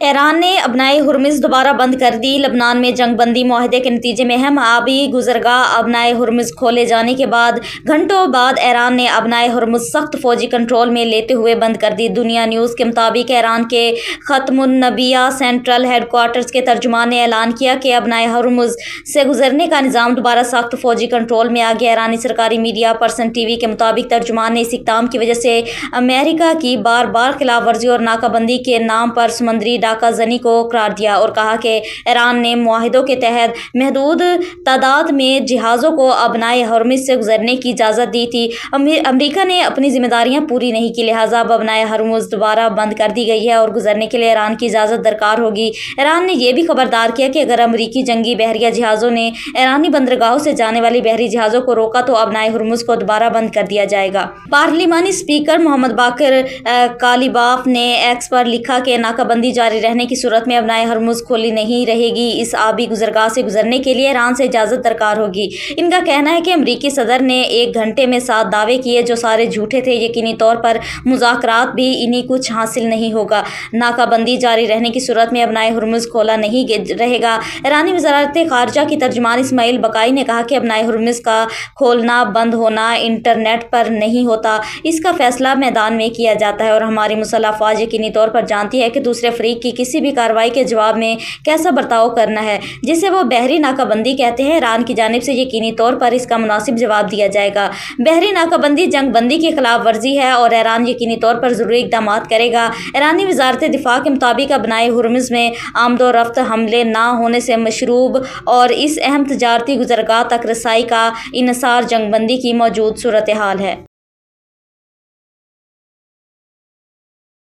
ایران نے ابنائے ہرمز دوبارہ بند کر دی۔ لبنان میں جنگ بندی معاہدے کے نتیجے میں اہم آبی گزرگاہ ابنائے ہرمز کھولے جانے کے بعد گھنٹوں بعد ایران نے ابنائے ہرمز سخت فوجی کنٹرول میں لیتے ہوئے بند کر دی۔ دنیا نیوز کے مطابق ایران کے ختم النبیہ سینٹرل ہیڈ کوارٹرز کے ترجمان نے اعلان کیا کہ ابنائے ہرمز سے گزرنے کا نظام دوبارہ سخت فوجی کنٹرول میں آ گیا۔ ایرانی سرکاری میڈیا پرسن ٹی وی کے مطابق ترجمان نے اس اقدام کی وجہ سے امریکہ کی بار بار خلاف ورزی اور ناکہ بندی کے نام پر سمندری ڈاکہ زنی کو قرار دیا اور کہا کہ ایران نے معاہدوں کے تحت محدود تعداد میں جہازوں کو ابنائے ہرمز سے گزرنے کی اجازت دی تھی۔ امریکہ نے اپنی ذمہ داریاں پوری نہیں کی، لہٰذا اب ابنائے ہرمز دوبارہ بند کر دی گئی ہے اور گزرنے کے لیے ایران کی اجازت درکار ہوگی۔ ایران نے یہ بھی خبردار کیا کہ اگر امریکی جنگی بحریہ جہازوں نے ایرانی بندرگاہوں سے جانے والی بحری جہازوں کو روکا تو ابنائے ہرمز کو دوبارہ بند کر دیا جائے گا۔ پارلیمانی اسپیکر محمد باقر کالیباف نے ایکس پر لکھا کہ ناکہ بندی جاری رہنے کی صورت میں ابنائے ہرمز کھلی نہیں رہے گی۔ اس آبی گزرگاہ سے گزرنے کے لیے ایران سے اجازت درکار ہوگی۔ ان کا کہنا ہے کہ امریکی صدر نے 1 گھنٹے میں 7 دعوے کیے جو سارے جھوٹے تھے۔ یقینی طور پر مذاکرات بھی انہیں کچھ حاصل نہیں ہوگا۔ ناکہ بندی جاری رہنے کی صورت میں ابنائے ہرمز کھولا نہیں رہے گا۔ ایرانی وزارت خارجہ کی ترجمان اسماعیل بقائی نے کہا کہ ابنائے ہرمز کا کھولنا بند ہونا انٹرنیٹ پر نہیں ہوتا، اس کا فیصلہ میدان میں کیا جاتا ہے اور ہماری مسلح افواج یقینی طور پر جانتی ہے کہ دوسرے فریق کی کسی بھی کارروائی کے جواب میں کیسا برتاؤ کرنا ہے، جسے وہ بحری ناکہ بندی کہتے ہیں۔ ایران کی جانب سے یقینی طور پر اس کا مناسب جواب دیا جائے گا۔ بحری ناکہ بندی جنگ بندی کی خلاف ورزی ہے اور ایران یقینی طور پر ضروری اقدامات کرے گا۔ ایرانی وزارت دفاع کے مطابق ابنائے ہرمز میں آمد و رفت حملے نہ ہونے سے مشروب اور اس اہم تجارتی گزرگاہ تک رسائی کا انحصار جنگ بندی کی موجود صورتحال ہے۔